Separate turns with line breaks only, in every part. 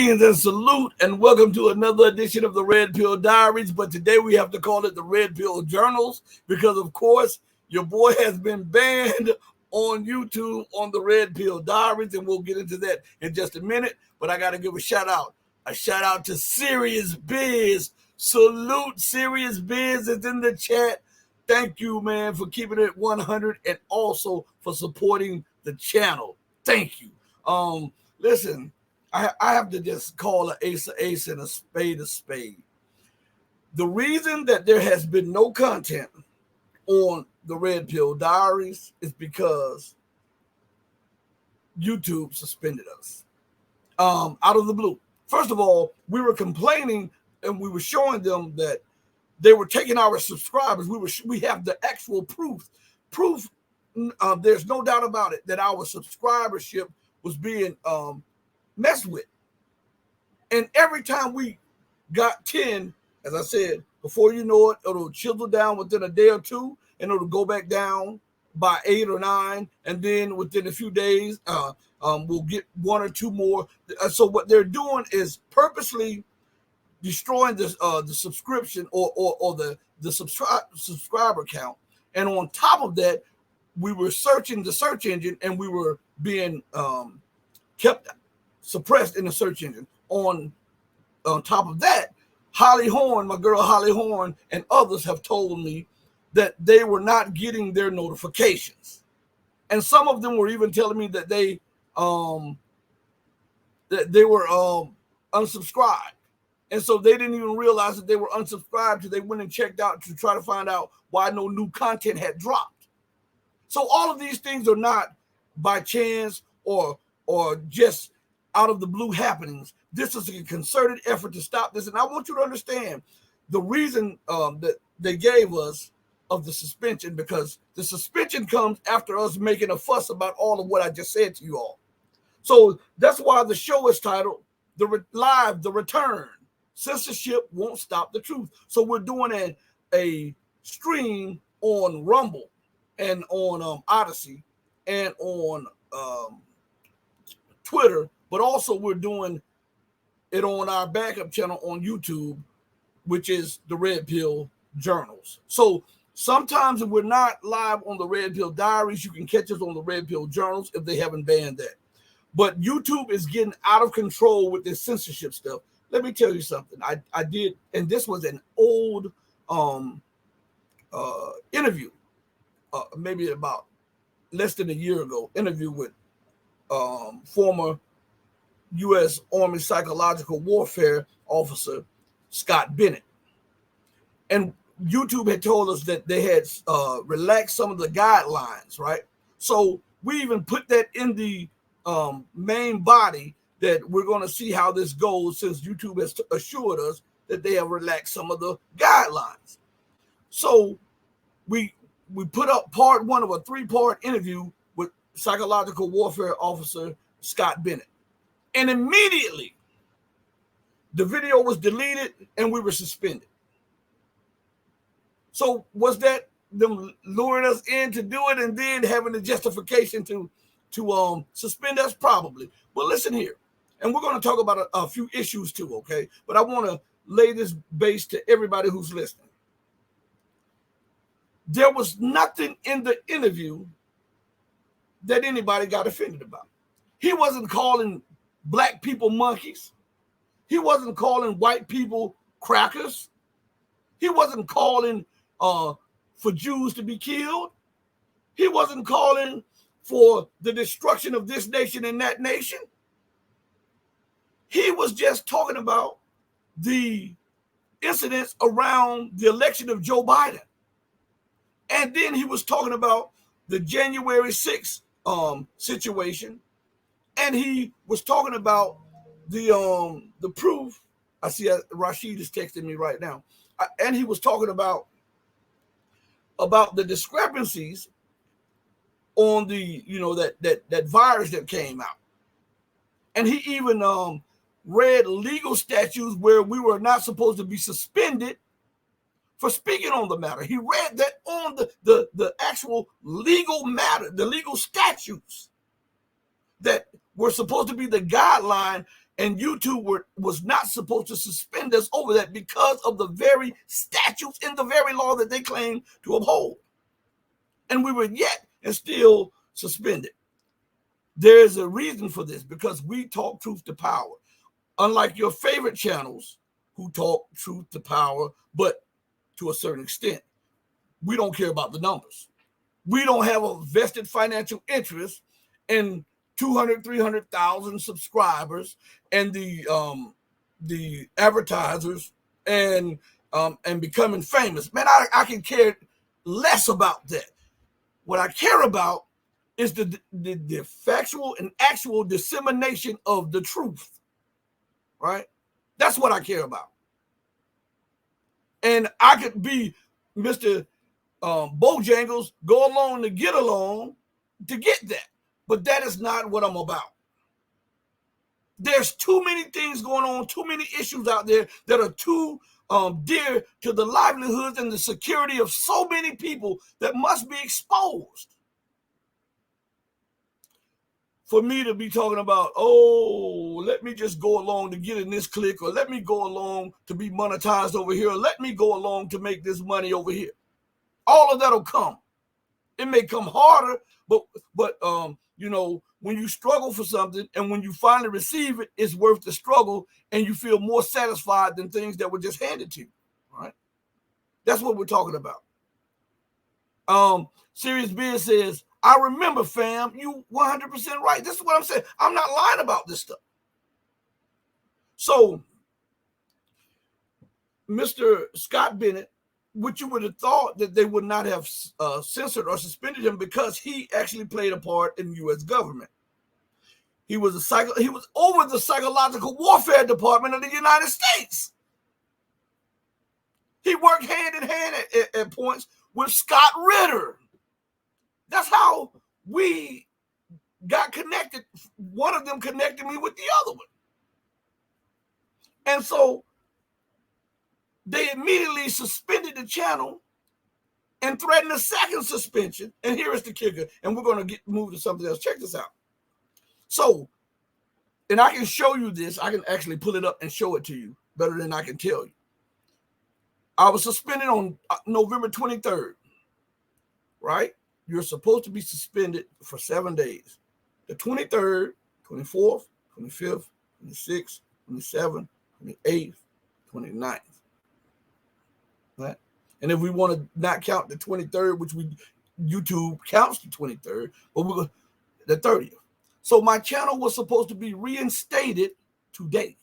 Greetings and salute, and welcome to another edition of the Red Pill Diaries. But today we have to call it the Red Pill Journals because, of course, your boy has been banned on YouTube on the Red Pill Diaries, and we'll get into that in just a minute. But I got to give a shout out to Serious Biz. Salute, Serious Biz is in the chat. Thank you, man, for keeping it 100 and also for supporting the channel. Thank you. Listen. I have to just call an ace a ace and a spade a spade. The reason that there has been no content on the Red Pill Diaries is because YouTube suspended us out of the blue. First of all, we were complaining and we were showing them that they were taking our subscribers. We have the actual proof. There's no doubt about it that our subscribership was being messed with. And every time we got 10, as I said, before you know it, it'll chisel down within a day or two, and it'll go back down by 8 or 9, and then within a few days, we'll get 1 or 2 more. So what they're doing is purposely destroying the subscription or the subscriber count. And on top of that, we were searching the search engine, and we were being kept suppressed in the search engine. On top of that, Holly Horn, my girl Holly Horn, and others have told me that they were not getting their notifications, and some of them were even telling me that they were unsubscribed, and so they didn't even realize that they were unsubscribed till they went and checked out to try to find out why no new content had dropped. So all of these things are not by chance or just out of the blue happenings. This is a concerted effort to stop this. And I want you to understand the reason that they gave us of the suspension, because the suspension comes after us making a fuss about all of what I just said to you all. So that's why the show is titled The Return. Censorship won't stop the truth. So we're doing a stream on Rumble and on Odyssey and on Twitter, but also we're doing it on our backup channel on YouTube, which is the Red Pill Journals. So sometimes if we're not live on the Red Pill Diaries, you can catch us on the Red Pill Journals if they haven't banned that. But YouTube is getting out of control with this censorship stuff. Let me tell you something. I did, and this was an old interview, maybe about less than a year ago, interview with former U.S. Army psychological warfare officer Scott Bennett. And YouTube had told us that they had relaxed some of the guidelines, right? So we even put that in the main body that we're going to see how this goes, since YouTube has assured us that they have relaxed some of the guidelines. So we put up part 1 of a 3-part interview with psychological warfare officer Scott Bennett. And immediately the video was deleted and we were suspended. So was that them luring us in to do it and then having the justification to suspend us? Probably. But listen here, and we're going to talk about a few issues too, okay? But I want to lay this base to everybody who's listening. There was nothing in the interview that anybody got offended about. He wasn't calling black people monkeys. He wasn't calling white people crackers. He wasn't calling for Jews to be killed. He wasn't calling for the destruction of this nation and that nation. He was just talking about the incidents around the election of Joe Biden. And then he was talking about the January 6th situation. And he was talking about the proof. I see Rashid is texting me right now. And he was talking about the discrepancies on the, that virus that came out. And he even read legal statutes where we were not supposed to be suspended for speaking on the matter. He read that on the actual legal matter, the legal statutes that were supposed to be the guideline And YouTube was not supposed to suspend us over that because of the very statutes in the very law that they claim to uphold. And we were yet and still suspended. There's a reason for this, because we talk truth to power. Unlike your favorite channels who talk truth to power, but to a certain extent, we don't care about the numbers. We don't have a vested financial interest in 200, 300,000 subscribers and the advertisers and becoming famous. Man, I can care less about that. What I care about is the factual and actual dissemination of the truth, right? That's what I care about. And I could be Mr. Bojangles, go along to get that. But that is not what I'm about. There's too many things going on, too many issues out there that are too dear to the livelihoods and the security of so many people that must be exposed. For me to be talking about, oh, let me just go along to get in this clique, or let me go along to be monetized over here, or let me go along to make this money over here. All of that will come. It may come harder, but you know, when you struggle for something and when you finally receive it, it's worth the struggle, and you feel more satisfied than things that were just handed to you. Right? That's what we're talking about. Serious Biz says, I remember, fam, you 100% right. This is what I'm saying. I'm not lying about this stuff. So, Mr. Scott Bennett, which you would have thought that they would not have censored or suspended him because he actually played a part in the U.S. government. He was over the psychological warfare department of the United States. He worked hand in hand at points with Scott Ritter. That's how we got connected. One of them connected me with the other one. And so they immediately suspended the channel and threatened a second suspension. And here is the kicker. And we're going to move to something else. Check this out. So, and I can show you this. I can actually pull it up and show it to you better than I can tell you. I was suspended on November 23rd, right? You're supposed to be suspended for 7 days. The 23rd, 24th, 25th, 26th, 27th, 28th, 29th. Right? And if we want to not count the 23rd, which YouTube counts the 23rd, but we're the 30th. So my channel was supposed to be reinstated today.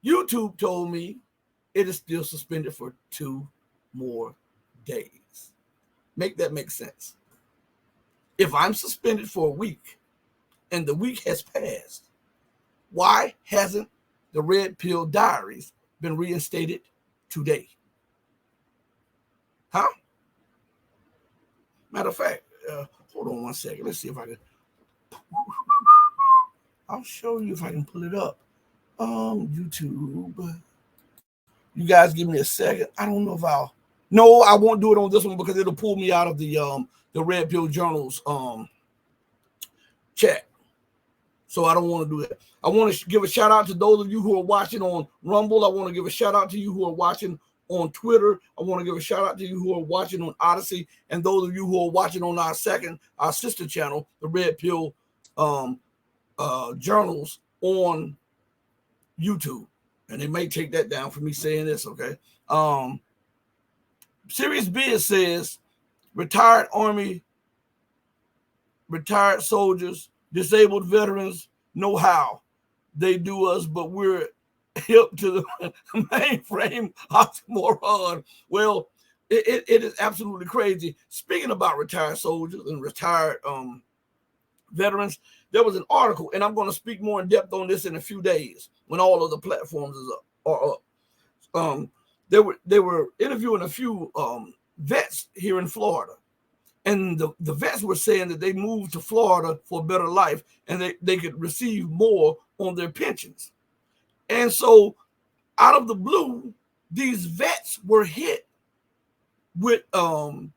YouTube told me it is still suspended for 2 more days. Make that make sense. If I'm suspended for a week and the week has passed, why hasn't the Red Pill Diaries been reinstated today? Huh? Matter of fact, hold on one second. Let's see if I can. I'll show you if I can pull it up. YouTube. You guys give me a second. I don't know if I'll. No, I won't do it on this one because it'll pull me out of the Red Pill Journal's chat. So I don't want to do that. I want to give a shout out to those of you who are watching on Rumble. I want to give a shout out to you who are watching on Twitter. I want to give a shout out to you who are watching on Odyssey, and those of you who are watching on our sister channel, the Red Pill Journals on YouTube. And they may take that down for me saying this, okay? Serious Biz says, retired Army, retired soldiers, disabled veterans know how they do us, but we're hip to the mainframe oxymoron. Well, it is absolutely crazy. Speaking about retired soldiers and retired veterans, there was an article, and I'm going to speak more in depth on this in a few days when all of the platforms are up. They were interviewing a few vets here in Florida, and the vets were saying that they moved to Florida for a better life, and they could receive more on their pensions. And so, out of the blue, these vets were hit with a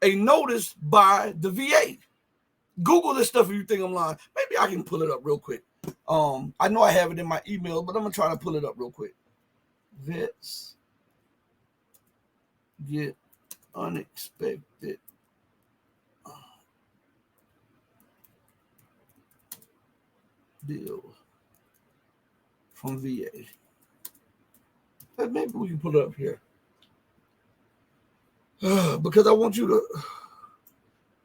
notice by the VA. Google this stuff if you think I'm lying. Maybe I can pull it up real quick. I know I have it in my email, but I'm gonna try to pull it up real quick. Vets get unexpected bill from VA. Maybe we can pull it up here because I want you to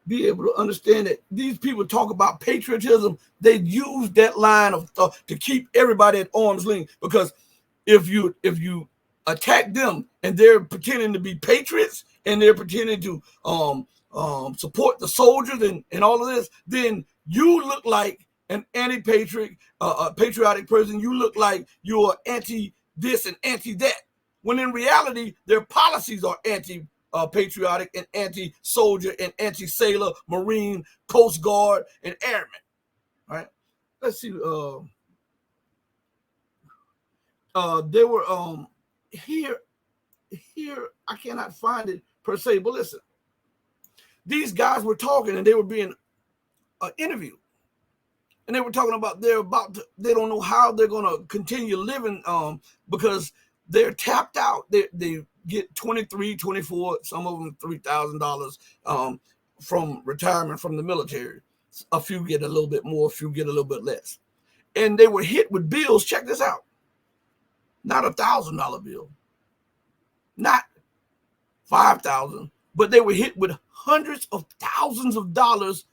be able to understand that these people talk about patriotism. They use that line of thought to keep everybody at arm's length, because if you attack them and they're pretending to be patriots and they're pretending to support the soldiers and all of this, then you look like an anti-patriot, patriotic person. You look like you're anti this and anti that, when in reality their policies are anti patriotic and anti-soldier and anti-sailor, Marine, Coast Guard, and Airmen. All right, let's see. They were here. I cannot find it per se, but listen, these guys were talking and they were being interviewed, and they were talking about they don't know how they're going to continue living because they're tapped out. They get 23, 24, some of them $3,000 from retirement from the military. A few get a little bit more, a few get a little bit less. And they were hit with bills. Check this out. Not $1,000 bill, not 5,000, but they were hit with hundreds of thousands of dollars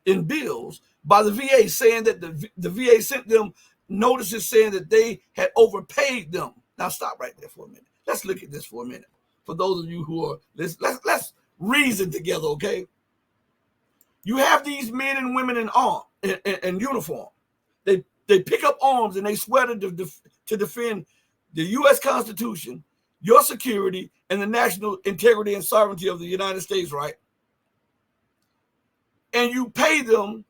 in bills by the VA, saying that the VA sent them notices saying that they had overpaid them. Now stop right there for a minute. Let's look at this for a minute. For those of you who are, let's reason together, okay? You have these men and women in uniform. They pick up arms and they swear to defend the U.S. Constitution, your security, and the national integrity and sovereignty of the United States, right? And you pay them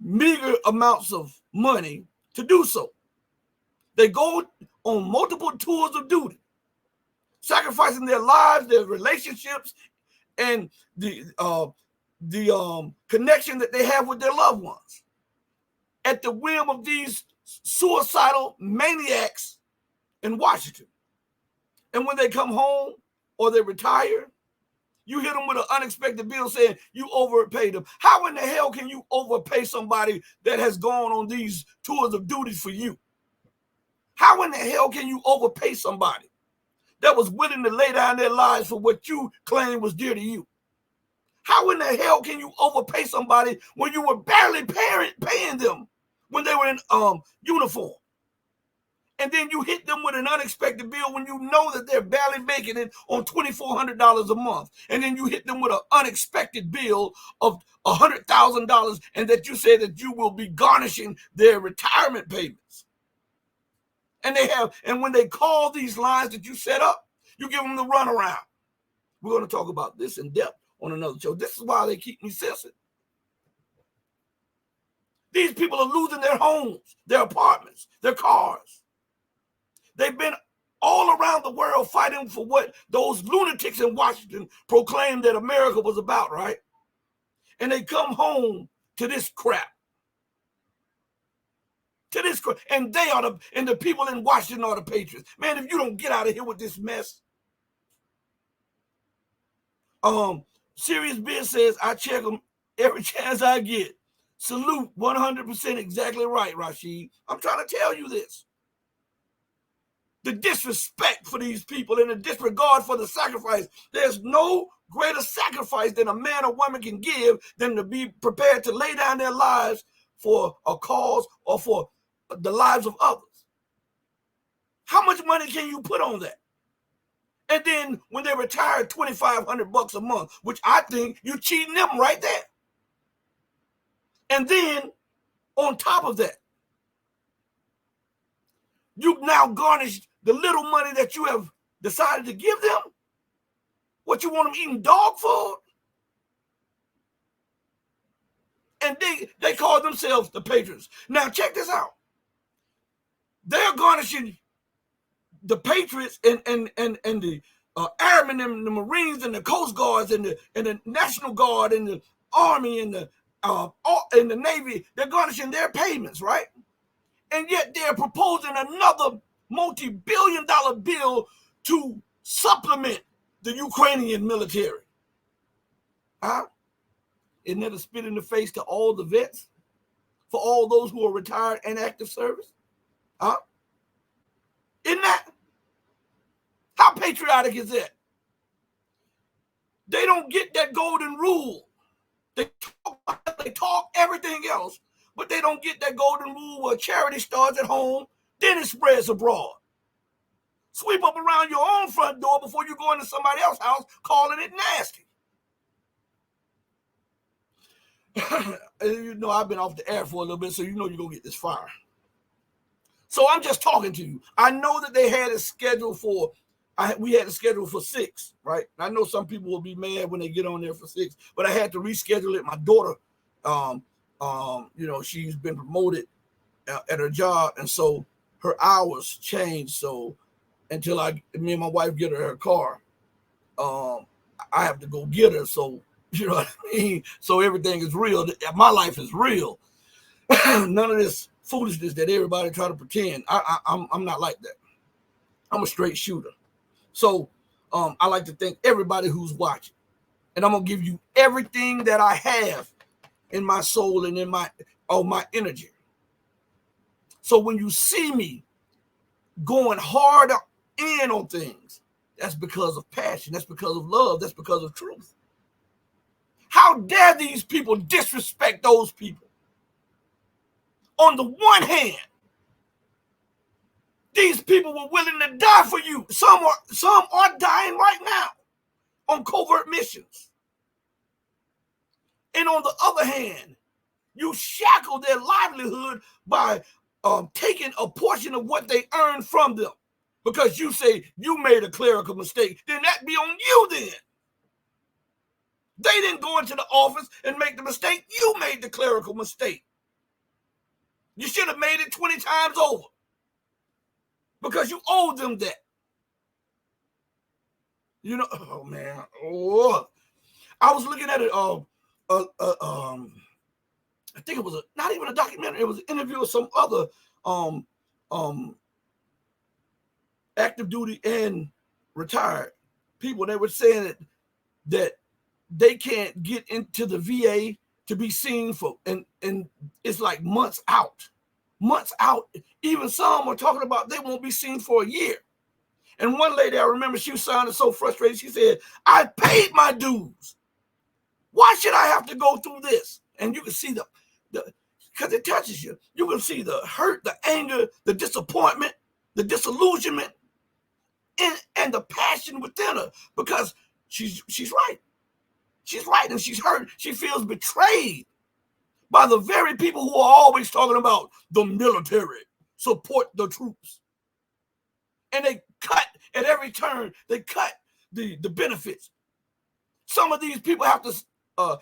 meager amounts of money to do so. They go on multiple tours of duty, sacrificing their lives, their relationships, and the connection that they have with their loved ones at the whim of these suicidal maniacs in Washington. And when they come home or they retire, you hit them with an unexpected bill saying you overpaid them. How in the hell can you overpay somebody that has gone on these tours of duty for you? How in the hell can you overpay somebody that was willing to lay down their lives for what you claim was dear to you? How in the hell can you overpay somebody when you were barely paying them when they were in uniform? And then you hit them with an unexpected bill when you know that they're barely making it on $2,400 a month. And then you hit them with an unexpected bill of $100,000, and that you say that you will be garnishing their retirement payments. And when they call these lines that you set up, you give them the runaround. We're going to talk about this in depth on another show. This is why they keep me censored. These people are losing their homes, their apartments, their cars. They've been all around the world fighting for what those lunatics in Washington proclaimed that America was about, right? And they come home to this crap. And the people in Washington are the patriots. Man, if you don't get out of here with this mess. Serious Biz says, I check them every chance I get. Salute, 100% exactly right, Rashid. I'm trying to tell you this. The disrespect for these people and the disregard for the sacrifice. There's no greater sacrifice than a man or woman can give than to be prepared to lay down their lives for a cause or for the lives of others. How much money can you put on that? And then when they retire, $2,500 a month, which I think you're cheating them right there. And then on top of that, you've now garnished the little money that you have decided to give them. What, you want them eating dog food? And they call themselves the patriots. Now check this out. They're garnishing the patriots and the airmen and the Marines and the Coast Guards and the National Guard and the Army and the Navy. They're garnishing their payments, right? And yet they're proposing another multi-billion-dollar bill to supplement the Ukrainian military. Huh? Isn't that a spit in the face to all the vets? For all those who are retired and active service? Huh? Isn't that? How patriotic is that? They don't get that golden rule. They talk everything else, but they don't get that golden rule where charity starts at home, then it spreads abroad. Sweep up around your own front door before you go into somebody else's house calling it nasty. You know, I've been off the air for a little bit, so you know you're going to get this fire. So I'm just talking to you. I know that they had a schedule for, we had a schedule for 6, right? I know some people will be mad when they get on there for 6, but I had to reschedule it. My daughter, you know, she's been promoted at her job, and so her hours changed. So until me and my wife get her car, I have to go get her. So, you know what I mean? So everything is real. My life is real. None of this foolishness that everybody try to pretend. I'm not like that. I'm a straight shooter. So I like to thank everybody who's watching. And I'm going to give you everything that I have in my soul and in my energy. So when you see me going hard in on things, that's because of passion. That's because of love. That's because of truth. How dare these people disrespect those people? On the one hand, these people were willing to die for you. Some are dying right now on covert missions. And on the other hand, you shackle their livelihood by taking a portion of what they earned from them. Because you say you made a clerical mistake, then that be on you then. They didn't go into the office and make the mistake. You made the clerical mistake. You should have made it 20 times over because you owed them that. You know, oh man. Oh, I was looking at it. I think it was not even a documentary. It was an interview with some other active duty and retired people. They were saying that they can't get into the VA to be seen for, and it's like months out. Even some are talking about they won't be seen for a year. And one lady, I remember, she was sounding so frustrated. She said, I paid my dues. Why should I have to go through this? And you can see because it touches you. You can see the hurt, the anger, the disappointment, the disillusionment, and the passion within her, because she's right. She's right, and she's hurt. She feels betrayed by the very people who are always talking about the military, support the troops. And they cut at every turn. They cut the benefits. Some of these people have to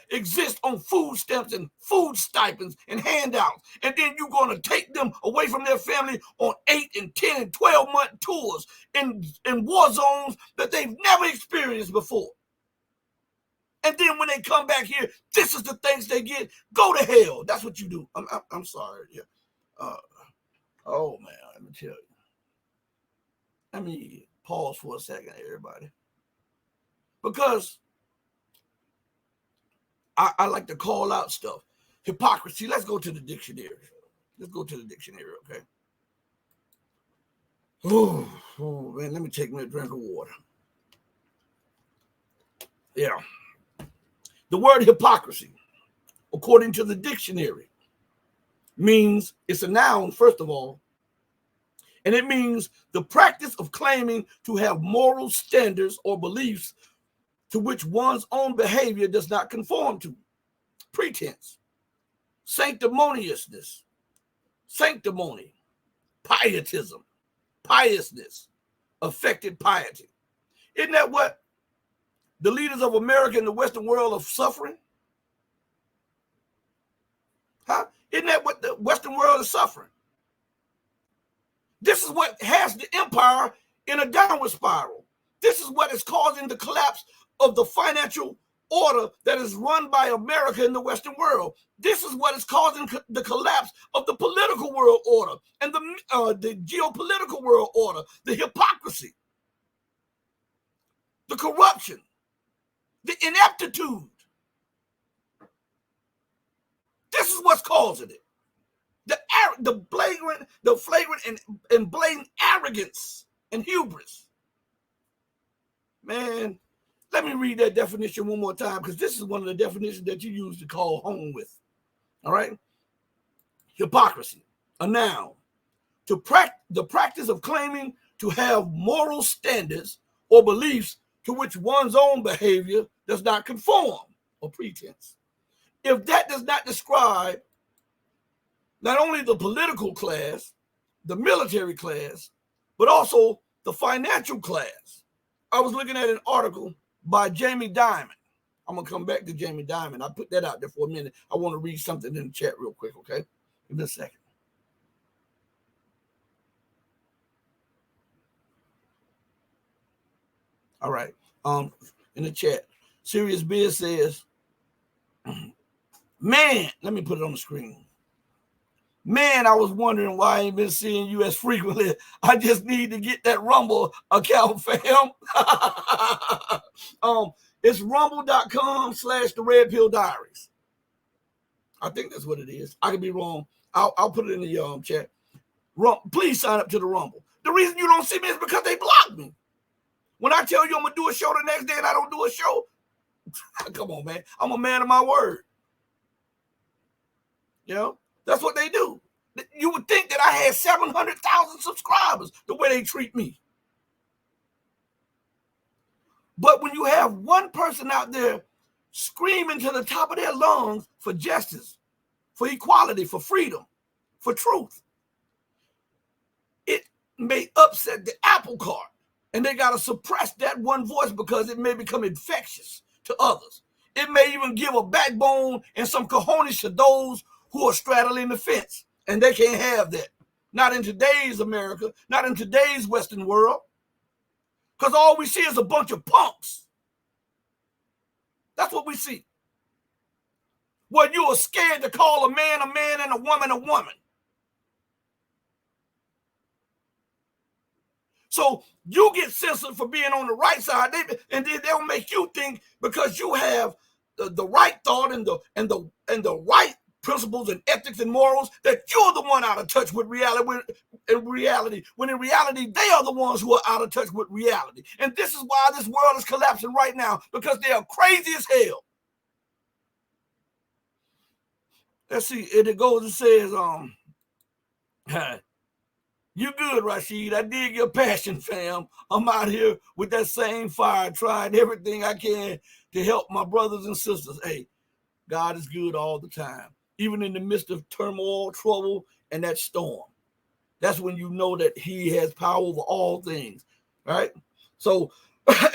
exist on food stamps and food stipends and handouts. And then you're going to take them away from their family on 8 and 10 and 12-month tours in war zones that they've never experienced before. And then when they come back here, this is the things they get. Go to hell. That's what you do. I'm sorry. Yeah. Oh, man, let me tell you. Let me pause for a second, everybody. Because I like to call out stuff. Hypocrisy. Let's go to the dictionary. Okay? Oh, man, let me take me a drink of water. Yeah. The word hypocrisy, according to the dictionary, means, it's a noun, first of all, and it means the practice of claiming to have moral standards or beliefs to which one's own behavior does not conform to. Pretense, sanctimoniousness, sanctimony, pietism, piousness, affected piety. Isn't that what the leaders of America and the Western world are suffering? Huh? Isn't that what the Western world is suffering? This is what has the empire in a downward spiral. This is what is causing the collapse of the financial order that is run by America in the Western world. This is what is causing the collapse of the political world order and the geopolitical world order, the hypocrisy, the corruption, the ineptitude. This is what's causing it. The flagrant and blatant arrogance and hubris. Man, let me read that definition one more time, because this is one of the definitions that you use to call home with. All right? Hypocrisy, a noun. The practice of claiming to have moral standards or beliefs to which one's own behavior does not conform, or pretense. If that does not describe not only the political class, the military class, but also the financial class. I was looking at an article by Jamie Dimon. I'm going to come back to Jamie Dimon. I put that out there for a minute. I want to read something in the chat real quick, okay? Give me a second. All right. In the chat, Serious Biz says, man, let me put it on the screen. Man, I was wondering why I ain't been seeing you as frequently. I just need to get that Rumble account, fam. It's rumble.com/the Red Pill Diaries. I think that's what it is. I could be wrong. I'll put it in the chat. Please sign up to the Rumble. The reason you don't see me is because they blocked me. When I tell you I'm going to do a show the next day and I don't do a show, come on, man. I'm a man of my word. You know? That's what they do. You would think that I had 700,000 subscribers the way they treat me. But when you have one person out there screaming to the top of their lungs for justice, for equality, for freedom, for truth, it may upset the apple cart. And they got to suppress that one voice because it may become infectious to others. It may even give a backbone and some cojones to those who are straddling the fence, and they can't have that. Not in today's America, not in today's Western world, because all we see is a bunch of punks. That's what we see. Where you are scared to call a man and a woman. So you get censored for being on the right side, and then they'll make you think because you have the right thought and the right principles and ethics and morals that you're the one out of touch with reality. When in reality they are the ones who are out of touch with reality. And this is why this world is collapsing right now, because they are crazy as hell. Let's see, and it goes and says, you good, Rashid. I dig your passion, fam. I'm out here with that same fire, trying everything I can to help my brothers and sisters. Hey, God is good all the time, even in the midst of turmoil, trouble, and that storm. That's when you know that he has power over all things, right? So,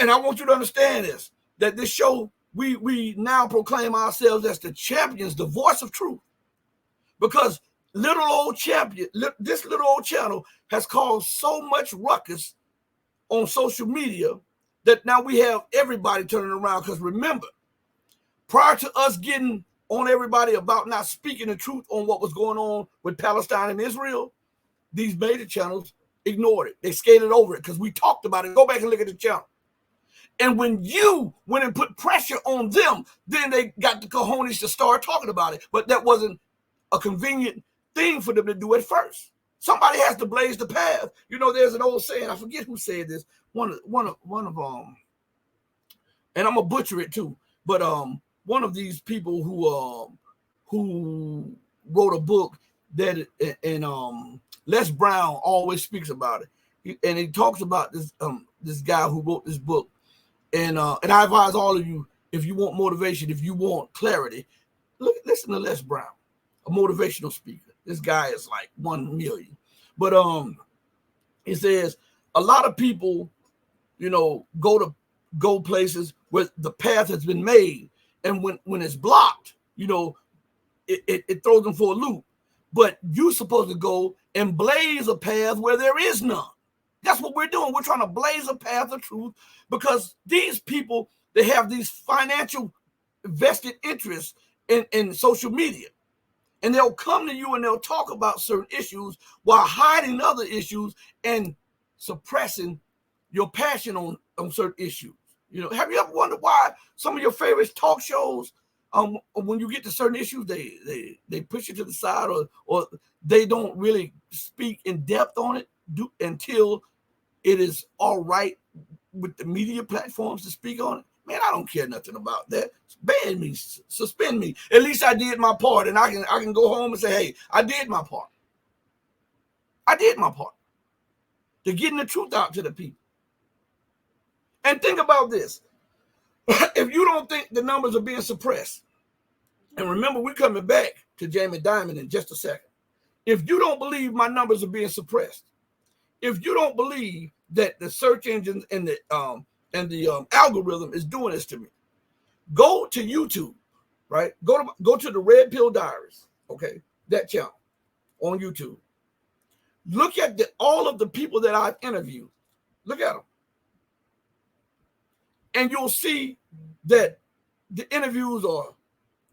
and I want you to understand this, that this show, we now proclaim ourselves as the champions, the voice of truth, because this little old channel has caused so much ruckus on social media that now we have everybody turning around. Because remember, prior to us getting on everybody about not speaking the truth on what was going on with Palestine and Israel, these major channels ignored it. They skated over it because we talked about it. Go back and look at the channel. And when you went and put pressure on them, then they got the cojones to start talking about it. But that wasn't a convenient thing for them to do at first. Somebody has to blaze the path. You know, there's an old saying, I forget who said this, one of them, and I'm gonna butcher it too, but one of these people who wrote a book that, and Les Brown always speaks about it, and he talks about this guy who wrote this book, and I advise all of you, if you want motivation, if you want clarity, listen to Les Brown, a motivational speaker. This guy is like 1 million. But it says a lot of people, you know, go places where the path has been made. And when it's blocked, you know, it throws them for a loop. But you're supposed to go and blaze a path where there is none. That's what we're doing. We're trying to blaze a path of truth, because these people, they have these financial vested interest in social media. And they'll come to you and they'll talk about certain issues while hiding other issues and suppressing your passion on certain issues. You know, have you ever wondered why some of your favorite talk shows, when you get to certain issues, they push it to the side, or they don't really speak in depth on it until it is all right with the media platforms to speak on it? Man, I don't care nothing about that. Ban me, suspend me. At least I did my part, and I can go home and say, hey, I did my part. I did my part to getting the truth out to the people. And think about this. If you don't think the numbers are being suppressed, and remember, we're coming back to Jamie Dimon in just a second. If you don't believe my numbers are being suppressed, if you don't believe that the search engines and the algorithm is doing this to me, go to YouTube, right? Go to the Red Pill Diaries, okay? That channel on YouTube. Look at all of the people that I've interviewed. Look at them. And you'll see that the interviews are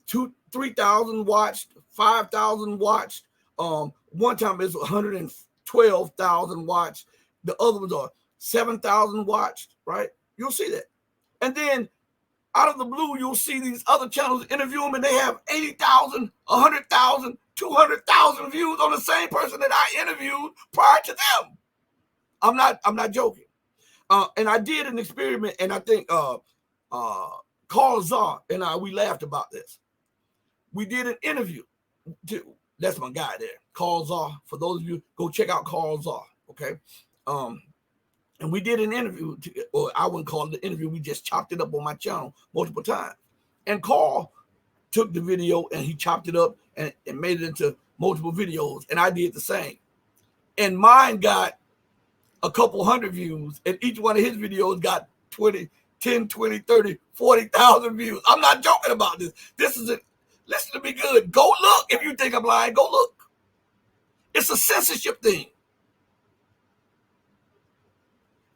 3,000 watched, 5,000 watched. One time it's 112,000 watched. The other ones are 7,000 watched, right? You'll see that. And then out of the blue, you'll see these other channels interview them, and they have 80,000, 100,000, 200,000 views on the same person that I interviewed prior to them. I'm not joking. And I did an experiment, and I think Carl Czar and we laughed about this. We did an interview. That's my guy there, Carl Czar. For those of you, go check out Carl Czar, okay? And we did an interview, or I wouldn't call it an interview. We just chopped it up on my channel multiple times. And Carl took the video and he chopped it up and made it into multiple videos. And I did the same. And mine got a couple hundred views. And each one of his videos got 10, 20, 30, 40,000 views. I'm not joking about this. This is it. Listen to me good. Go look. If you think I'm lying, go look. It's a censorship thing.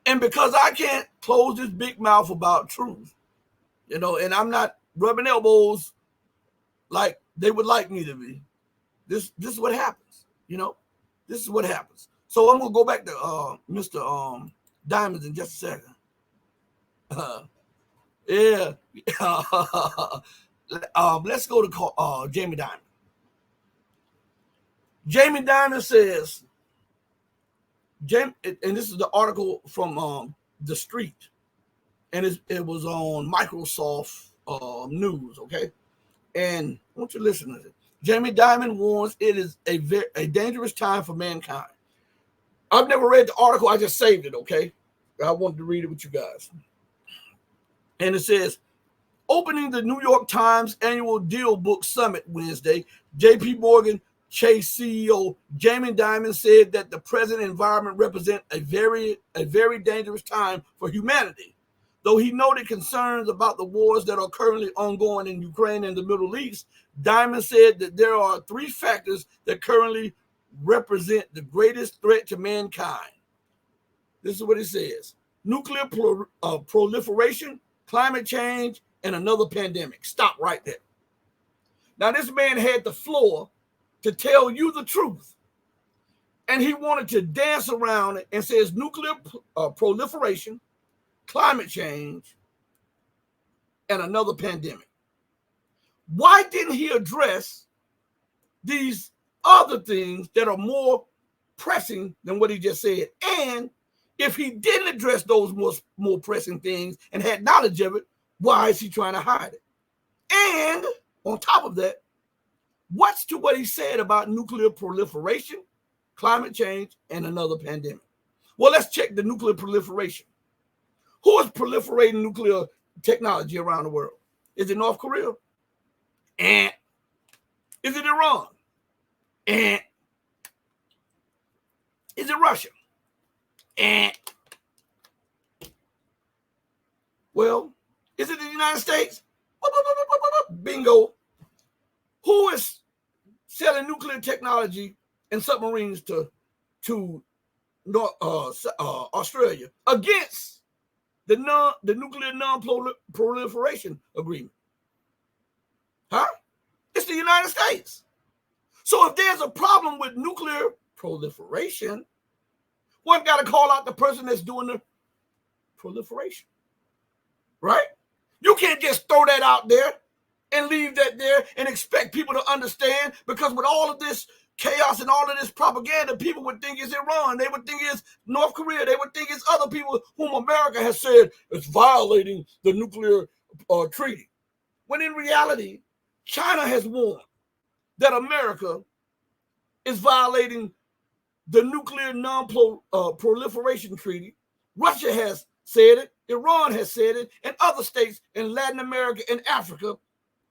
And because I can't close this big mouth about truth, you know, and I'm not rubbing elbows like they would like me to be, this is what happens, you know. This is what happens. So I'm going to go back to Mr. Diamonds in just a second. Yeah. Let's go to Jamie Dimon. Jamie Dimon says, and this is the article from The Street, and it was on Microsoft News, okay? And I want you to listen to it. Jamie Dimon warns it is a dangerous time for mankind. I've never read the article. I just saved it, okay? I wanted to read it with you guys. And it says, opening the New York Times annual Deal Book Summit Wednesday, J.P. Morgan Chase CEO Jamie Dimon said that the present environment represents a very dangerous time for humanity. Though he noted concerns about the wars that are currently ongoing in Ukraine and the Middle East, Dimon said that there are three factors that currently represent the greatest threat to mankind. This is what he says: nuclear proliferation, climate change, and another pandemic. Stop right there. Now, this man had the floor to tell you the truth, and he wanted to dance around it and says nuclear proliferation, climate change, and another pandemic. Why didn't he address these other things that are more pressing than what he just said? And if he didn't address those more pressing things and had knowledge of it, why is he trying to hide it? And on top of that, what's to what he said about nuclear proliferation, climate change, and another pandemic? Well, let's check the nuclear proliferation. Who is proliferating nuclear technology around the world? Is it North Korea? And is it Iran? And is it Russia? And well, is it the United States? Bingo. Who is selling nuclear technology and submarines to Australia against the nuclear non-proliferation agreement? Huh? It's the United States. So if there's a problem with nuclear proliferation, one got to call out the person that's doing the proliferation, right? You can't just throw that out there and leave that there and expect people to understand, because with all of this chaos and all of this propaganda, people would think it's Iran, they would think it's North Korea, they would think it's other people whom America has said is violating the nuclear treaty. When in reality, China has warned that America is violating the nuclear non-proliferation treaty. Russia has said it, Iran has said it, and other states in Latin America and Africa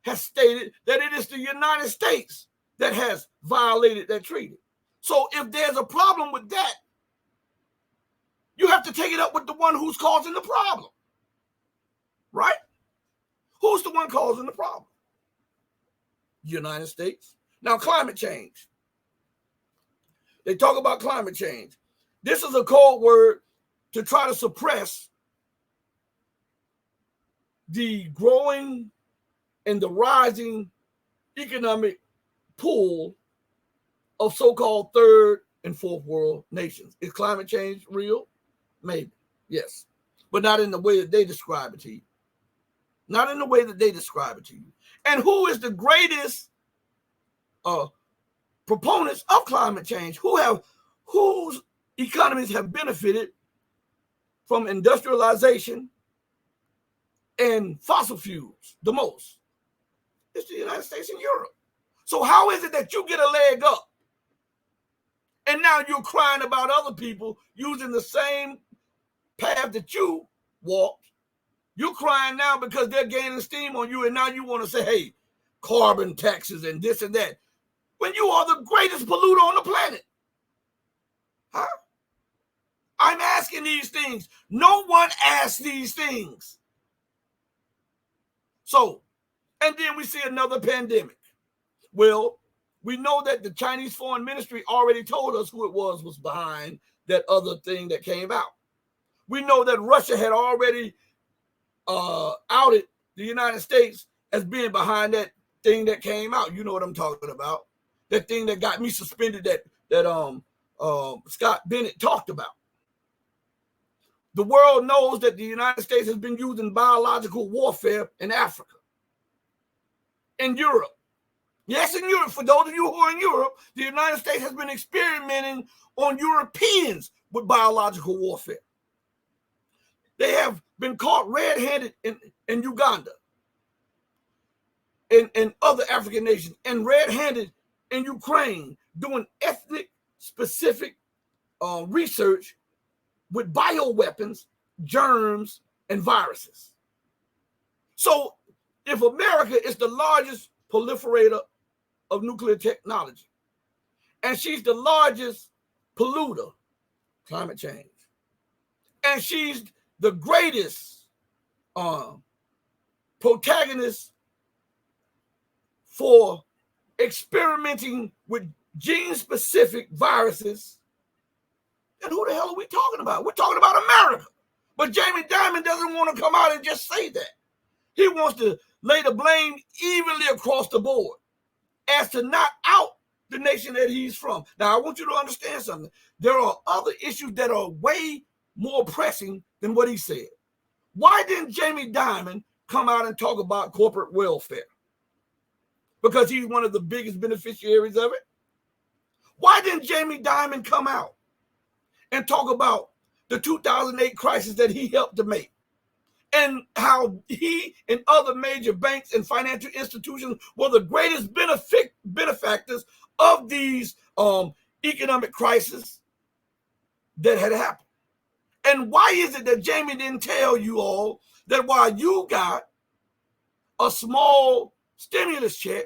has stated that it is the United States that has violated that treaty. So if there's a problem with that, you have to take it up with the one who's causing the problem, right? Who's the one causing the problem? United States. Now, climate change. They talk about climate change. This is a code word to try to suppress the growing and the rising economic pool of so-called third and fourth world nations. Is climate change real? Maybe, yes. But not in the way that they describe it to you. Not in the way that they describe it to you. And who is the greatest proponents of climate change? Whose economies have benefited from industrialization and fossil fuels the most? It's the United States and Europe. So how is it that you get a leg up and now you're crying about other people using the same path that you walked? You're crying now because they're gaining steam on you, and now you want to say, hey, carbon taxes and this and that, when you are the greatest polluter on the planet. Huh? I'm asking these things. No one asks these things. So, and then we see another pandemic. Well, we know that the Chinese Foreign Ministry already told us who it was behind that other thing that came out. We know that Russia had already outed the United States as being behind that thing that came out. You know what I'm talking about. That thing that got me suspended that Scott Bennett talked about. The world knows that the United States has been using biological warfare in Africa, in Europe. Yes, in Europe. For those of you who are in Europe, the United States has been experimenting on Europeans with biological warfare. They have been caught red-handed in Uganda and other African nations, and red-handed in Ukraine, doing ethnic-specific research with bioweapons, germs, and viruses. So if America is the largest proliferator of nuclear technology, and she's the largest polluter, climate change, and she's the greatest protagonist for experimenting with gene-specific viruses, then who the hell are we talking about? We're talking about America. But Jamie Dimon doesn't want to come out and just say that. He wants to lay the blame evenly across the board as to not out the nation that he's from. Now, I want you to understand something. There are other issues that are way more pressing than what he said. Why didn't Jamie Dimon come out and talk about corporate welfare? Because he's one of the biggest beneficiaries of it. Why didn't Jamie Dimon come out and talk about the 2008 crisis that he helped to make, and how he and other major banks and financial institutions were the greatest benefactors of these economic crises that had happened? And why is it that Jamie didn't tell you all that while you got a small stimulus check,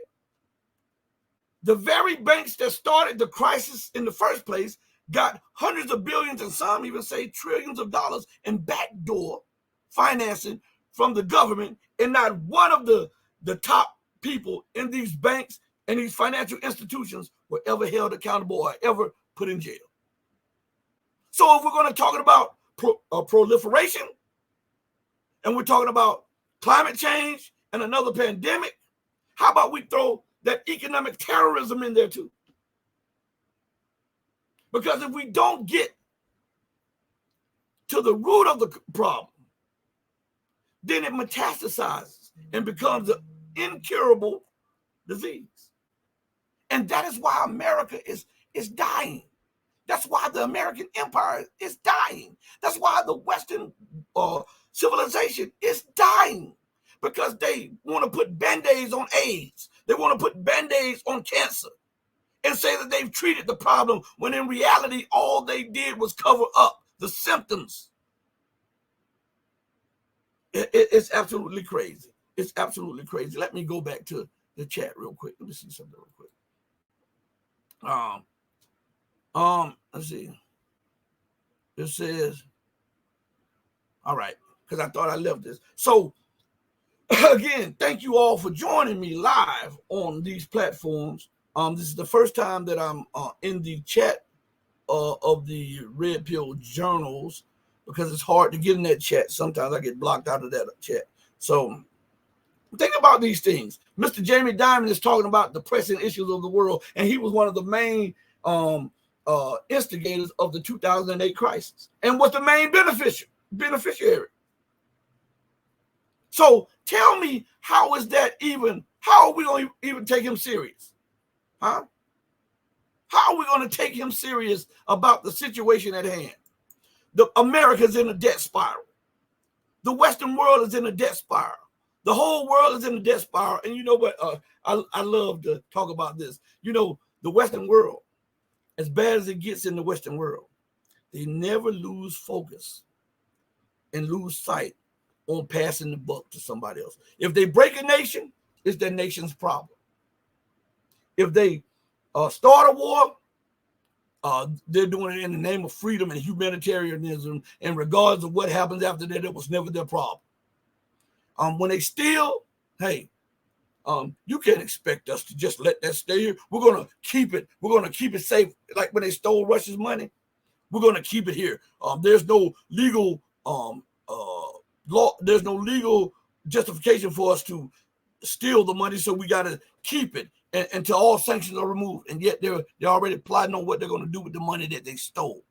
the very banks that started the crisis in the first place got hundreds of billions, and some even say trillions of dollars in backdoor financing from the government, and not one of the top people in these banks and these financial institutions were ever held accountable or ever put in jail? So if we're going to talk about proliferation, and we're talking about climate change and another pandemic, How about we throw that economic terrorism in there too? Because if we don't get to the root of the problem, then it metastasizes and becomes an incurable disease. And that is why America is dying. That's why the American empire is dying. That's why the Western civilization is dying, because they want to put Band-Aids on AIDS. They want to put Band-Aids on cancer and say that they've treated the problem, when in reality, all they did was cover up the symptoms. It's absolutely crazy. It's absolutely crazy. Let me go back to the chat real quick. Let me see something real quick. Let's see. It says, all right, because I thought I left this. So again, thank you all for joining me live on these platforms. This is the first time that I'm in the chat of the Red Pill Journals, because it's hard to get in that chat. Sometimes I get blocked out of that chat. So think about these things. Mr. Jamie Dimon is talking about the pressing issues of the world, and he was one of the main instigators of the 2008 crisis and was the main beneficiary. So tell me, how is that even, how are we going to even take him serious? Huh? How are we going to take him serious about the situation at hand? America's in a debt spiral. The Western world is in a debt spiral. The whole world is in a debt spiral. And you know what? I love to talk about this. You know, the Western world, as bad as it gets in the Western world, they never lose focus and lose sight on passing the buck to somebody else. If they break a nation, it's their nation's problem. If they start a war, they're doing it in the name of freedom and humanitarianism, and regardless of what happens after that, it was never their problem. When they steal, hey, you can't expect us to just let that stay here. We're going to keep it. We're going to keep it safe. Like when they stole Russia's money, we're going to keep it here. There's no legal law. There's no legal justification for us to steal the money, so we got to keep it until all sanctions are removed. And yet they're already plotting on what they're going to do with the money that they stole.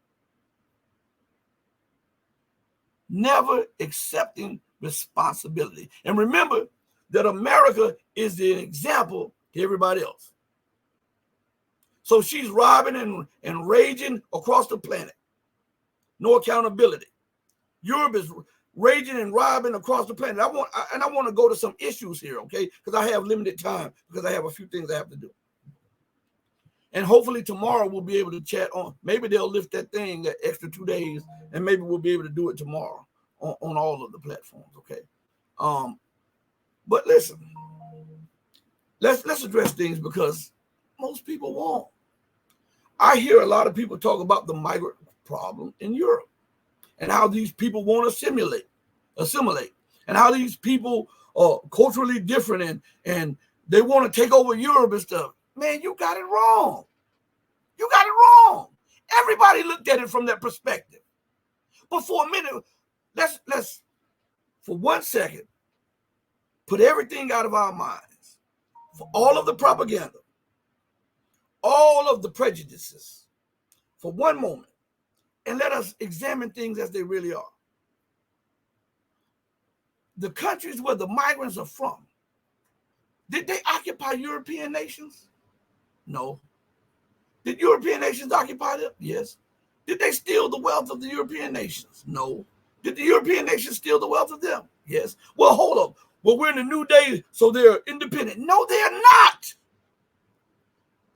Never accepting responsibility. And remember that America is the example to everybody else. So she's robbing and raging across the planet. No accountability. Europe is raging and robbing across the planet. I want to go to some issues here, okay? Because I have limited time, because I have a few things I have to do. And hopefully tomorrow we'll be able to chat on. Maybe they'll lift that thing that extra 2 days, and maybe we'll be able to do it tomorrow on all of the platforms, okay? But listen, let's address things, because most people won't. I hear a lot of people talk about the migrant problem in Europe and how these people won't assimilate, and how these people are culturally different and they want to take over Europe and stuff. Man, you got it wrong. You got it wrong. Everybody looked at it from that perspective. But for a minute, let's for 1 second put everything out of our minds, for all of the propaganda, all of the prejudices, for one moment, and let us examine things as they really are. The countries where the migrants are from, did they occupy European nations? No. Did European nations occupy them? Yes. Did they steal the wealth of the European nations? No. Did the European nations steal the wealth of them? Yes. Well, hold up. Well, we're in a new day, so they're independent. No, they're not.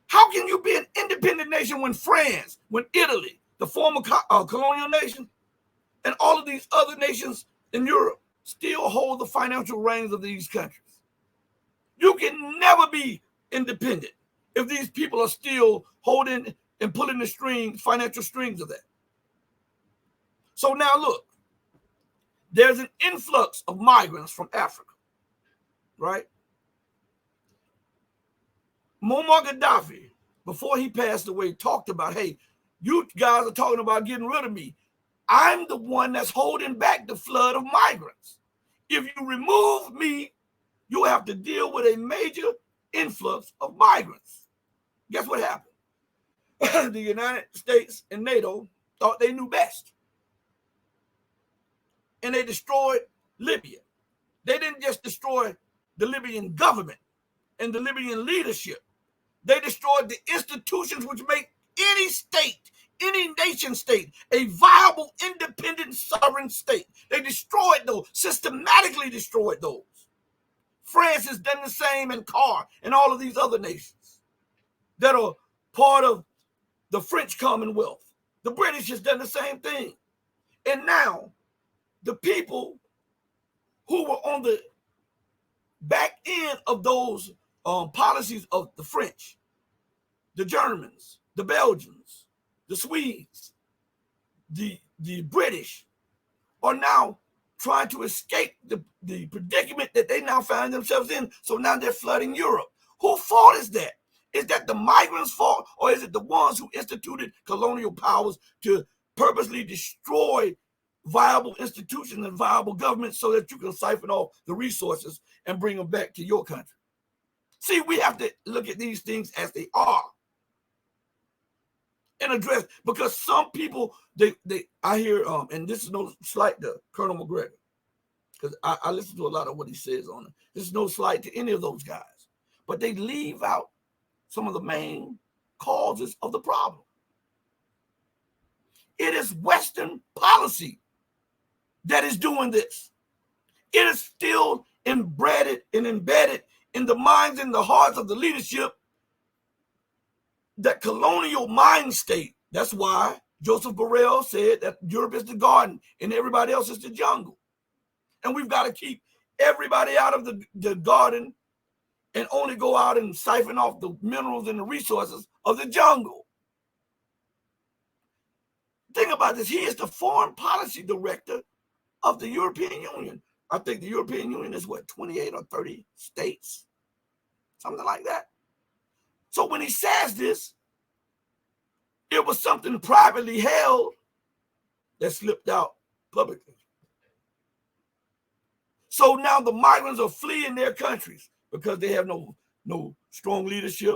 How can you be an independent nation when France, when Italy, the former colonial nation, and all of these other nations in Europe still hold the financial reins of these countries? You can never be independent if these people are still holding and pulling the financial strings of that. So now look, there's an influx of migrants from Africa, right? Muammar Gaddafi, before he passed away, talked about, hey, you guys are talking about getting rid of me. I'm the one that's holding back the flood of migrants. If you remove me, you have to deal with a major influx of migrants. Guess what happened? The United States and NATO thought they knew best. And they destroyed Libya. They didn't just destroy the Libyan government and the Libyan leadership. They destroyed the institutions which make any state, any nation state, a viable, independent, sovereign state. They destroyed those, systematically destroyed those. France has done the same, and CAR, and all of these other nations that are part of the French Commonwealth. The British has done the same thing. And now, the people who were on the back end of those policies of the French, the Germans, the Belgians, the Swedes, the British, are now trying to escape the predicament that they now find themselves in. So now they're flooding Europe. Whose fault is that? Is that the migrants' fault, or is it the ones who instituted colonial powers to purposely destroy viable institutions and viable governments so that you can siphon off the resources and bring them back to your country? See, we have to look at these things as they are and address, because some people, I hear, and this is no slight to Colonel McGregor, because I listen to a lot of what he says on it. This is no slight to any of those guys, but they leave out some of the main causes of the problem. It is Western policy that is doing this. It is still embedded in the minds and the hearts of the leadership, that colonial mind state. That's why Joseph Borrell said that Europe is the garden and everybody else is the jungle. And we've got to keep everybody out of the garden and only go out and siphon off the minerals and the resources of the jungle. Think about this. He is the foreign policy director of the European Union. I think the European Union is what, 28 or 30 states? Something like that. So when he says this, it was something privately held that slipped out publicly. So now the migrants are fleeing their countries because they have no strong leadership,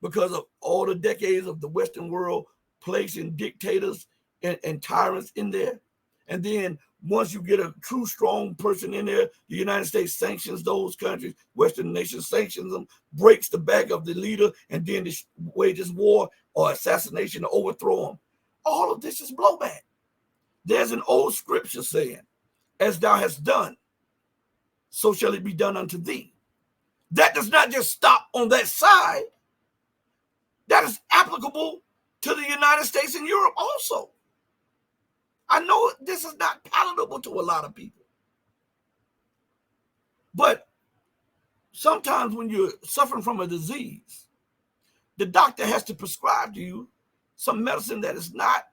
because of all the decades of the Western world placing dictators and tyrants in there. And then once you get a true strong person in there, the United States sanctions those countries, Western nations sanctions them, breaks the back of the leader, and then wages war or assassination to overthrow them. All of this is blowback. There's an old scripture saying, as thou hast done, so shall it be done unto thee. That does not just stop on that side. That is applicable to the United States and Europe also. I know this is not palatable to a lot of people, but sometimes when you're suffering from a disease, the doctor has to prescribe to you some medicine that is not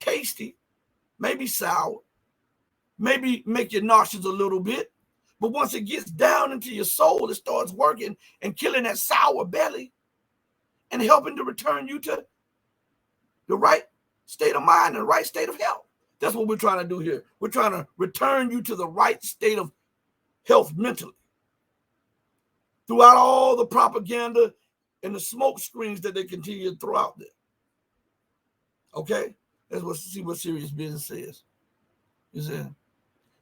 tasty, maybe sour, maybe make you nauseous a little bit, but once it gets down into your soul, it starts working and killing that sour belly and helping to return you to the right state of mind and the right state of health. That's what we're trying to do here. We're trying to return you to the right state of health mentally. Throughout all the propaganda and the smoke screens that they continue to throw out there. Okay? Let's see what Serious Business says.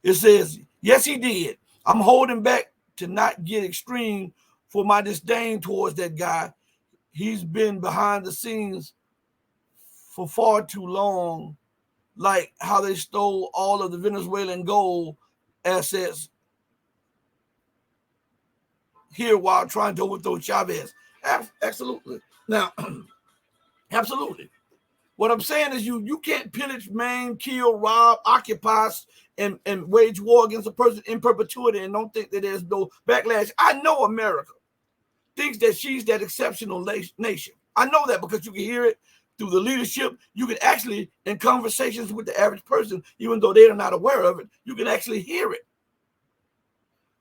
It says, yes, he did. I'm holding back to not get extreme for my disdain towards that guy. He's been behind the scenes for far too long, like how they stole all of the Venezuelan gold assets here while trying to overthrow Chavez. Absolutely. Now, absolutely. What I'm saying is you can't pillage, maim, kill, rob, occupy, and wage war against a person in perpetuity and don't think that there's no backlash. I know America thinks that she's that exceptional nation. I know that because you can hear it through the leadership. You can actually, in conversations with the average person, even though they're not aware of it, you can actually hear it.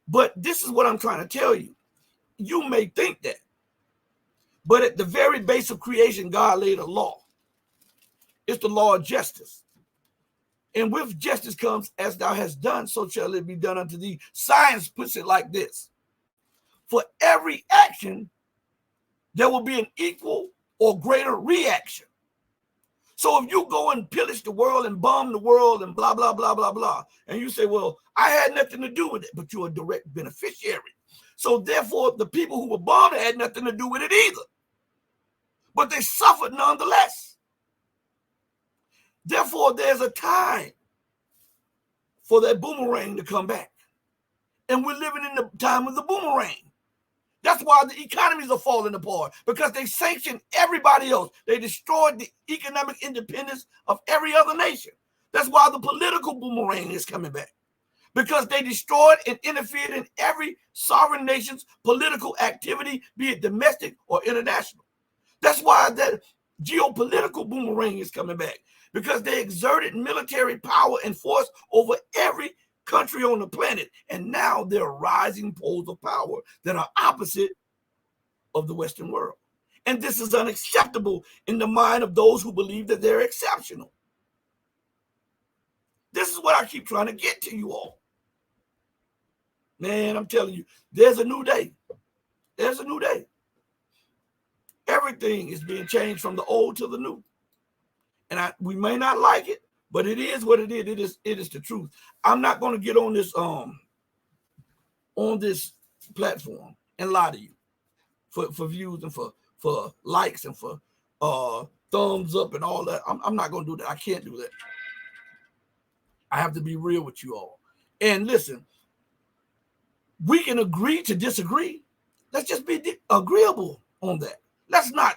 But this is what I'm trying to tell you. You may think that, but at the very base of creation, God laid a law. It's the law of justice. And with justice comes, as thou hast done, so shall it be done unto thee. Science puts it like this. for every action, there will be an equal or greater reaction. So if you go and pillage the world and bomb the world and blah, blah, blah, blah, blah, and you say, well, I had nothing to do with it, but you're a direct beneficiary. So therefore, the people who were bombed had nothing to do with it either. But they suffered nonetheless. Therefore, there's a time for that boomerang to come back. And we're living in the time of the boomerang. That's why the economies are falling apart, because they sanctioned everybody else. They destroyed the economic independence of every other nation. That's why the political boomerang is coming back, because they destroyed and interfered in every sovereign nation's political activity, be it domestic or international. That's why that geopolitical boomerang is coming back, because they exerted military power and force over every country on the planet, and now they're rising poles of power that are opposite of the Western world. And this is unacceptable in the mind of those who believe that they're exceptional. This is what I keep trying to get to you all. Man, I'm telling you, there's a new day. There's a new day. Everything is being changed from the old to the new. And we may not like it, but it is what it is. It is the truth. I'm not going to get on this platform and lie to you for views and for likes and for thumbs up and all that. I'm not going to do that. I can't do that. I have to be real with you all. And listen, we can agree to disagree. Let's just be agreeable on that. Let's not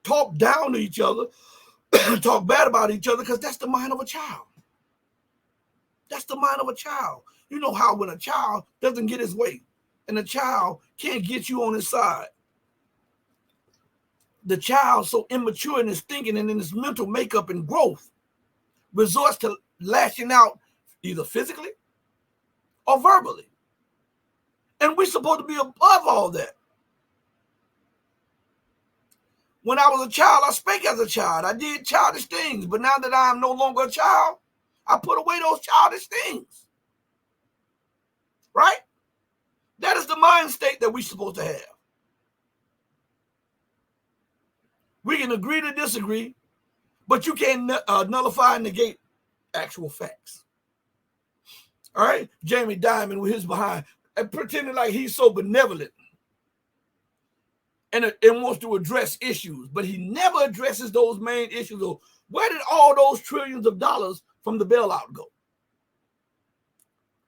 talk down to each other, talk bad about each other, because that's the mind of a child. That's the mind of a child. You know how when a child doesn't get his way and a child can't get you on his side, the child, so immature in his thinking and in his mental makeup and growth, resorts to lashing out either physically or verbally. And we're supposed to be above all that. When I was a child, I spake as a child. I did childish things. But now that I am no longer a child, I put away those childish things. Right? That is the mind state that we're supposed to have. We can agree to disagree, but you can't nullify and negate actual facts. All right? Jamie Dimon with his behind and pretending like he's so benevolent and wants to address issues, but he never addresses those main issues. Of where did all those trillions of dollars from the bailout go?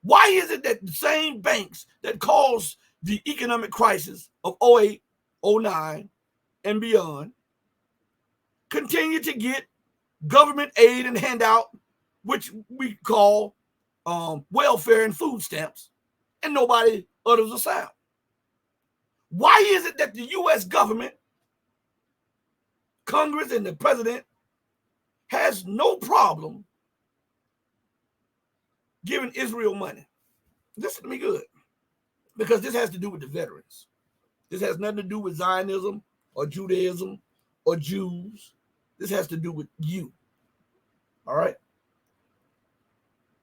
Why is it that the same banks that caused the economic crisis of 08, 09, and beyond continue to get government aid and handout, which we call welfare and food stamps, and nobody utters a sound? Why is it that the U.S. government, Congress, and the president has no problem giving Israel money? Listen to me good, because this has to do with the veterans. This has nothing to do with Zionism or Judaism or Jews. This has to do with you. All right?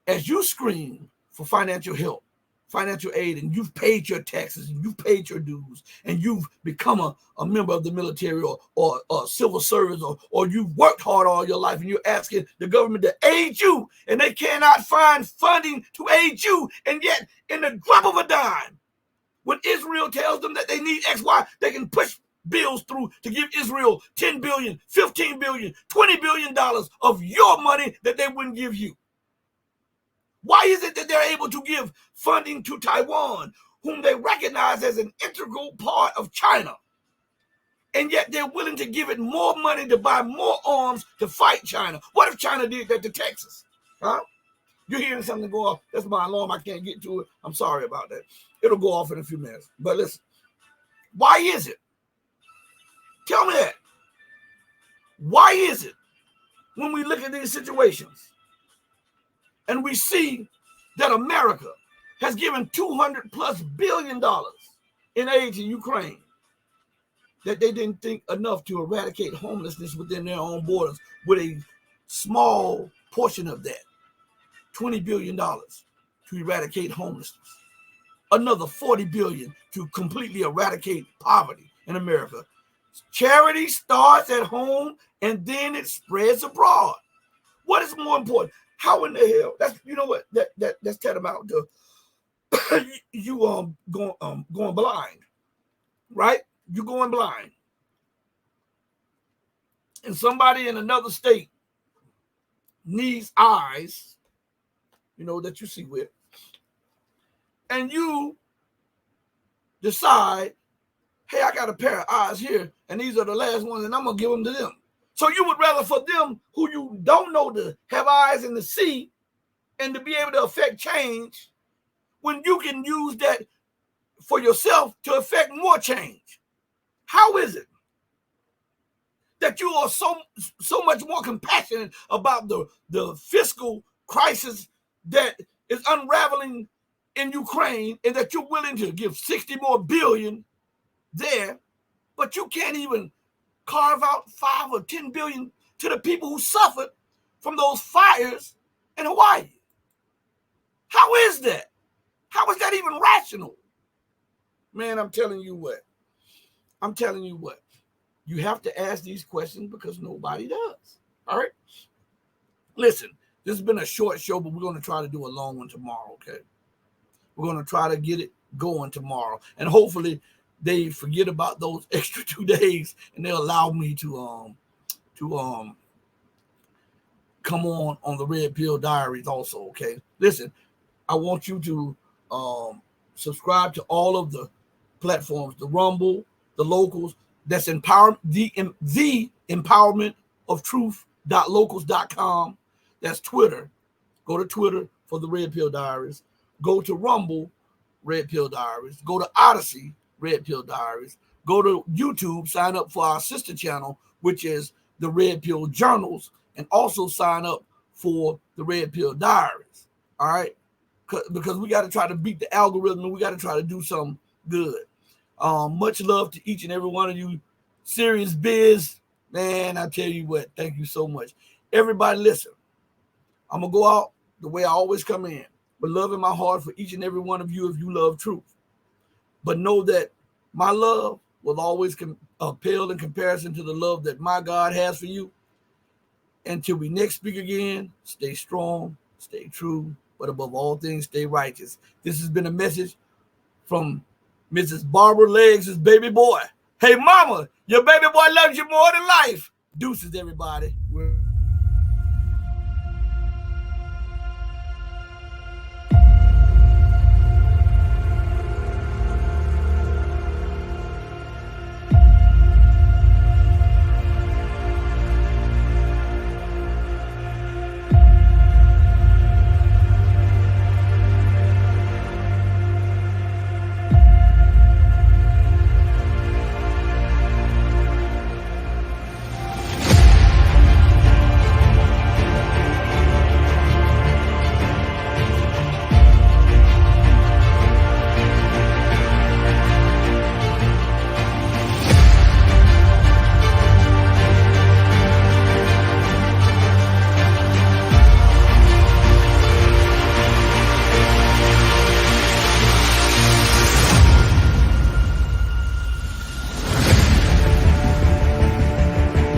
As you scream for financial help, financial aid, and you've paid your taxes, and you've paid your dues, and you've become a member of the military or civil service, or you've worked hard all your life, and you're asking the government to aid you, and they cannot find funding to aid you, and yet in the drop of a dime, when Israel tells them that they need X, Y, they can push bills through to give Israel $10 billion, $15 billion, $20 billion of your money that they wouldn't give you. Why is it that they're able to give funding to Taiwan, whom they recognize as an integral part of China, and yet they're willing to give it more money to buy more arms to fight China? What if China did that to Texas? Huh? You're hearing something go off. That's my alarm. I can't get to it. I'm sorry about that. It'll go off in a few minutes. But listen, why is it? Tell me that. Why is it when we look at these situations and we see that America has given $200+ billion in aid to Ukraine, that they didn't think enough to eradicate homelessness within their own borders with a small portion of that, $20 billion to eradicate homelessness? another 40 billion to completely eradicate poverty in America. Charity starts at home and then it spreads abroad. What is more important? How in the hell? That's, you know what? That's tantamount to you going blind, right? You going blind, and somebody in another state needs eyes, you know, that you see with, and you decide, hey, I got a pair of eyes here, and these are the last ones, and I'm gonna give them to them. So you would rather for them who you don't know to have eyes and to see and to be able to affect change when you can use that for yourself to affect more change. How is it that you are so much more compassionate about the fiscal crisis that is unraveling in Ukraine, and that you're willing to give 60 more billion there, but you can't even carve out 5 or 10 billion to the people who suffered from those fires in Hawaii? How is that? How is that even rational? Man, I'm telling you what. You have to ask these questions because nobody does. All right? Listen, this has been a short show, but we're going to try to do a long one tomorrow, okay? We're going to try to get it going tomorrow. And hopefully they forget about those extra 2 days and they'll allow me to come on the Red Pill Diaries also, okay? Listen, I want you to subscribe to all of the platforms, the Rumble, the Locals. That's the empowerment of truth.locals.com. That's Twitter. Go to Twitter for the Red Pill Diaries. Go to Rumble, Red Pill Diaries. Go to Odyssey, Red Pill Diaries. Go to YouTube, sign up for our sister channel, which is the Red Pill Journals, and also sign up for the Red Pill Diaries. All right? Because we got to try to beat the algorithm, and we got to try to do something good. Much love to each and every one of you. Serious Biz, man, I tell you what, thank you so much. Everybody listen, I'm going to go out the way I always come in, with love in my heart for each and every one of you if you love truth. But know that my love will always pale in comparison to the love that my God has for you. Until we next speak again, stay strong, stay true, but above all things, stay righteous. This has been a message from Mrs. Barbara Legs' baby boy. Hey, mama, your baby boy loves you more than life. Deuces, everybody. We're